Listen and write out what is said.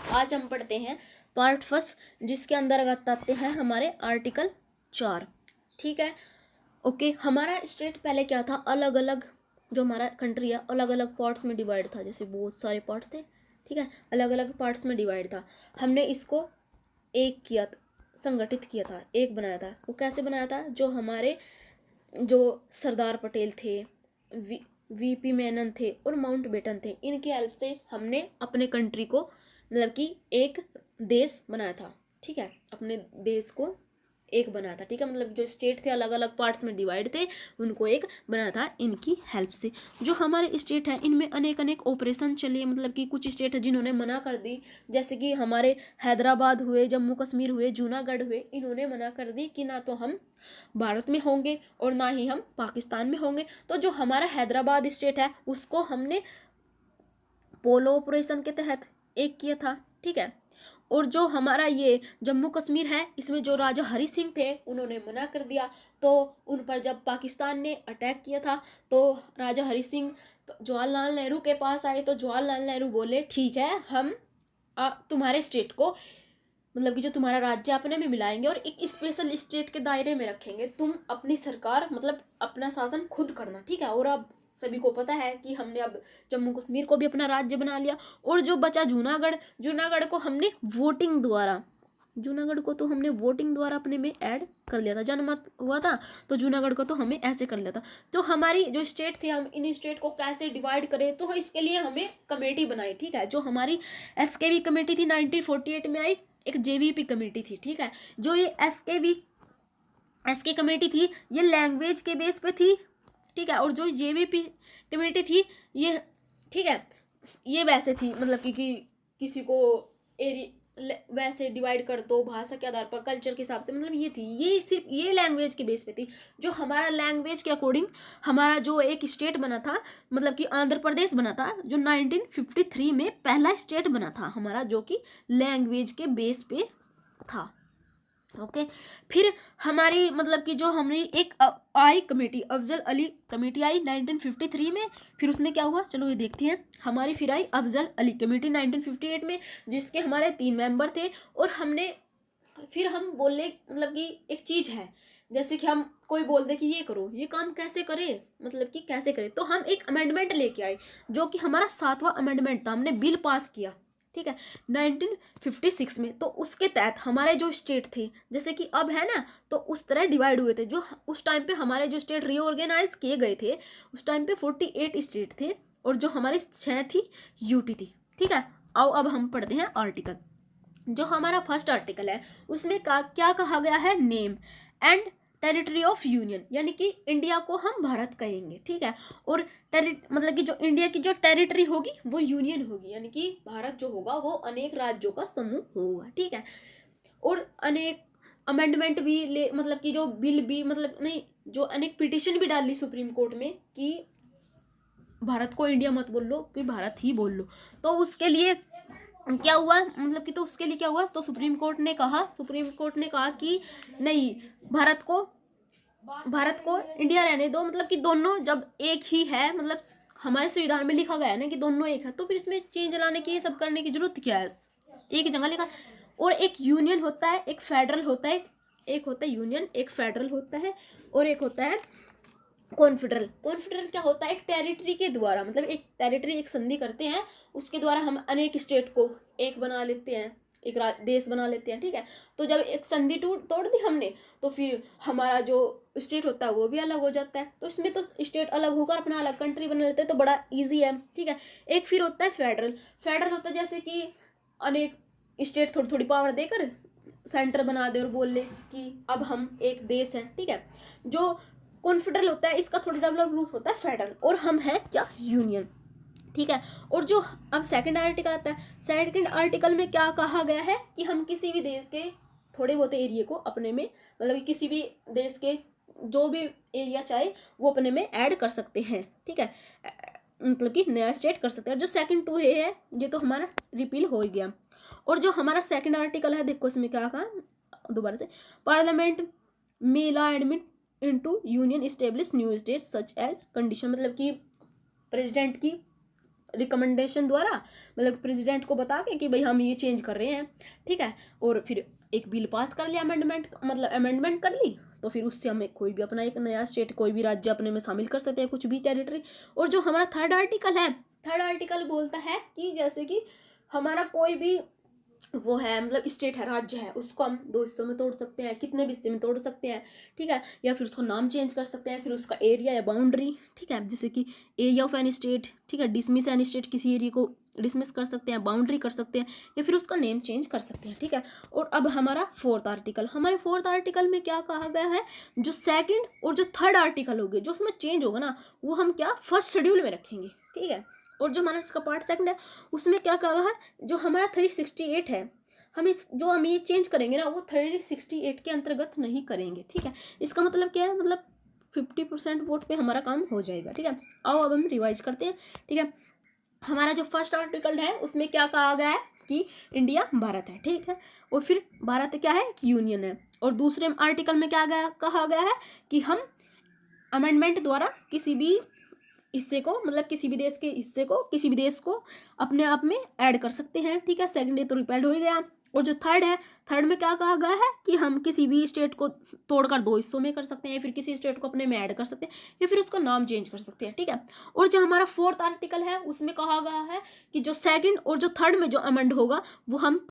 आज हम पढ़ते हैं पार्ट फर्स्ट, जिसके अंतर्गत आते हैं हमारे आर्टिकल 4। ठीक है, ओके। हमारा स्टेट पहले क्या था, अलग अलग, जो हमारा कंट्री है अलग अलग पार्ट्स में डिवाइड था, जैसे बहुत सारे पार्ट्स थे। ठीक है, अलग अलग पार्ट्स में डिवाइड था। हमने इसको एक किया, संगठित किया था, एक बनाया था। वो कैसे बनाया था, जो हमारे जो सरदार पटेल थे, वीपी मेनन थे और माउंट बेटन थे, इनकी हेल्प से हमने अपने कंट्री को मतलब कि एक देश बनाया था। ठीक है, अपने देश को एक बनाया था। ठीक है, मतलब जो स्टेट थे अलग अलग पार्ट्स में डिवाइड थे, उनको एक बनाया था इनकी हेल्प से। जो हमारे स्टेट है इनमें अनेक अनेक ऑपरेशन चले, मतलब कि कुछ स्टेट है जिन्होंने मना कर दी, जैसे कि हमारे हैदराबाद हुए, जम्मू कश्मीर हुए, जूनागढ़ हुए, इन्होंने मना कर दी कि ना तो हम भारत में होंगे और ना ही हम पाकिस्तान में होंगे। तो जो हमारा हैदराबाद स्टेट है उसको हमने पोलो ऑपरेशन के तहत एक किया था। ठीक है, और जो हमारा ये जम्मू कश्मीर है, इसमें जो राजा हरि सिंह थे उन्होंने मना कर दिया। तो उन पर जब पाकिस्तान ने अटैक किया था तो राजा हरि सिंह जवाहरलाल नेहरू के पास आए, तो जवाहरलाल नेहरू बोले ठीक है, हम तुम्हारे स्टेट को मतलब कि जो तुम्हारा राज्य अपने में मिलाएंगे और एक स्पेशल स्टेट के दायरे में रखेंगे। तुम अपनी सरकार मतलब अपना शासन खुद करना। ठीक है, और अब सभी को पता है कि हमने अब जम्मू कश्मीर को भी अपना राज्य बना लिया। और जो बचा जूनागढ़, जूनागढ़ को हमने वोटिंग द्वारा, जूनागढ़ को तो हमने वोटिंग द्वारा अपने में ऐड कर लिया था। जनमत हुआ था तो जूनागढ़ को तो हमें ऐसे कर लिया था। तो हमारी जो स्टेट थी, हम इन स्टेट को कैसे डिवाइड करें, तो इसके लिए हमें कमेटी बनाई। ठीक है, जो हमारी एसकेवी कमेटी थी 1948 में आई, एक जेवीपी कमेटी थी। ठीक है, जो ये एसके कमेटी थी ये लैंग्वेज के बेस पे थी। ठीक है, और जो जेवीपी कमेटी थी ये, ठीक है, ये वैसे थी मतलब कि किसी को वैसे डिवाइड कर दो भाषा के आधार पर, कल्चर के हिसाब से, मतलब ये थी, ये सिर्फ ये लैंग्वेज के बेस पे थी। जो हमारा लैंग्वेज के अकॉर्डिंग हमारा जो एक स्टेट बना था, मतलब कि आंध्र प्रदेश बना था, जो 1953 में पहला स्टेट बना था हमारा, जो कि लैंग्वेज के बेस पे था। ओके, फिर हमारी मतलब कि जो हमारी एक आई कमेटी, अफजल अली कमेटी आई 1953 में। फिर उसमें क्या हुआ, चलो ये देखते हैं। हमारी फिर आई अफजल अली कमेटी 1958 में, जिसके हमारे 3 मेंबर थे। और हमने फिर हम बोले मतलब कि एक चीज़ है, जैसे कि हम कोई बोल दे कि ये करो, ये काम कैसे करे, मतलब कि कैसे करे, तो हम एक अमेंडमेंट लेके आए, जो कि हमारा 7वां अमेंडमेंट था। हमने बिल पास किया। ठीक है, 1956 में। तो उसके तहत हमारे जो स्टेट थे, जैसे कि अब है ना, तो उस तरह डिवाइड हुए थे। जो उस टाइम पे हमारे जो स्टेट रीऑर्गेनाइज किए गए थे, उस टाइम पे 48 स्टेट थे और जो हमारे 6 थी यूटी थी। ठीक है, आओ अब हम पढ़ते हैं आर्टिकल। जो हमारा फर्स्ट आर्टिकल है उसमें क्या कहा गया है, name and territory of union, यानी कि इंडिया को हम भारत कहेंगे। ठीक है, और मतलब कि जो इंडिया की जो टेरिटरी होगी वो यूनियन होगी, यानी कि भारत जो होगा वो अनेक राज्यों का समूह होगा। ठीक है, और अनेक अमेंडमेंट भी ले, मतलब कि जो बिल भी, मतलब नहीं, जो अनेक पिटिशन भी डाल ली सुप्रीम कोर्ट में कि भारत को इंडिया मत बोल लो, कि भारत ही बोल लो। तो उसके लिए क्या हुआ, मतलब कि तो उसके लिए क्या हुआ, तो सुप्रीम कोर्ट ने कहा कि नहीं, भारत को इंडिया रहने दो। मतलब कि दोनों जब एक ही है, मतलब हमारे संविधान में लिखा गया है ना कि दोनों एक है, तो फिर इसमें चेंज लाने की, ये सब करने की जरूरत क्या है, एक ही जगह लिखा। और एक यूनियन होता है, एक फेडरल होता है, एक होता है यूनियन, एक फेडरल होता है, और एक होता है कॉन्फेडरल क्या होता है, एक टेरिटरी के द्वारा, मतलब एक टेरिटरी, एक संधि करते हैं, उसके द्वारा हम अनेक स्टेट को एक बना लेते हैं, एक देश बना लेते हैं। ठीक है, तो जब एक संधि तोड़ दी हमने, तो फिर हमारा जो स्टेट होता है वो भी अलग हो जाता है। तो इसमें तो स्टेट अलग होकर अपना अलग कंट्री बना लेते हैं, तो बड़ा ईजी है। ठीक है, एक फिर होता है फेडरल होता है, जैसे कि अनेक स्टेट थोड़ी थोड़ी पावर देकर सेंटर बना दे और बोल ले कि अब हम एक देश हैं। ठीक है, जो कॉन्फेडरल होता है इसका थोड़ा डेवलप रूप होता है फेडरल, और हम हैं क्या, यूनियन। ठीक है, और जो अब सेकंड आर्टिकल आता है, सेकंड आर्टिकल में क्या कहा गया है कि हम किसी भी देश के थोड़े बहुत एरिया को अपने में, मतलब किसी भी देश के जो भी एरिया चाहे वो अपने में ऐड कर सकते हैं। ठीक है, मतलब कि नया स्टेट कर सकते हैं। जो सेकंड 2 है ये तो हमारा रिपील हो ही गया। और जो हमारा सेकंड आर्टिकल है, देखो इसमें क्या कहा दोबारा से, पार्लियामेंट में ला admit into union establish new state such as condition, मतलब कि प्रेसिडेंट की रिकमेंडेशन द्वारा, मतलब प्रेसिडेंट को बता के कि भाई हम ये चेंज कर रहे हैं, ठीक है, और फिर एक बिल पास कर लिया, अमेंडमेंट, मतलब अमेंडमेंट कर ली, तो फिर उससे हमें कोई भी अपना एक नया स्टेट, कोई भी राज्य अपने में शामिल कर सकते हैं, कुछ भी टेरिटरी। और जो हमारा थर्ड आर्टिकल है, थर्ड आर्टिकल बोलता है कि जैसे कि हमारा कोई भी वो है, मतलब स्टेट है, राज्य है, उसको हम दो हिस्सों में तोड़ सकते हैं, कितने भी हिस्से में तोड़ सकते हैं, ठीक है, या फिर उसको नाम चेंज कर सकते हैं, फिर उसका एरिया या बाउंड्री, ठीक है, जैसे कि एरिया ऑफ एनी स्टेट, ठीक है, डिसमिस एनी स्टेट, किसी एरिया को डिसमिस कर सकते हैं, बाउंड्री कर सकते हैं, या फिर उसका नेम चेंज कर सकते हैं, ठीक है। और अब हमारा फोर्थ आर्टिकल, हमारे फोर्थ आर्टिकल में क्या कहा गया है, जो सेकंड और जो थर्ड आर्टिकल होंगे, जो उसमें चेंज होगा ना, वो हम क्या फर्स्ट शेड्यूल में रखेंगे, ठीक है। और जो हमारा इसका पार्ट सेकंड है, उसमें क्या कहा है, जो हमारा 368 है, हम इस जो हम ये चेंज करेंगे ना, वो 368 के अंतर्गत नहीं करेंगे, ठीक है। इसका मतलब क्या है, मतलब 50% वोट पे हमारा काम हो जाएगा, ठीक है। आओ अब हम रिवाइज करते हैं, ठीक है। हमारा जो फर्स्ट आर्टिकल है उसमें क्या कहा गया है कि इंडिया भारत है, ठीक है, और फिर भारत क्या है, यूनियन है। और दूसरे आर्टिकल में क्या कहा गया है कि हम अमेंडमेंट द्वारा किसी भी हिस्से को, मतलब किसी भी देश के हिस्से को, किसी भी देश को अपने आप में ऐड कर सकते हैं, ठीक है। सेकंड तो रिपेल्ड हो ही गया। और जो थर्ड है, थर्ड में क्या कहा गया है कि हम किसी भी स्टेट को तोड़कर दो हिस्सों में कर सकते हैं, या फिर किसी स्टेट को अपने में ऐड कर सकते हैं, या फिर उसका नाम चेंज कर सकते हैं, ठीक है। और जो हमारा फोर्थ आर्टिकल है उसमें कहा गया है कि जो सेकंड और जो थर्ड में जो अमेंड होगा वो हम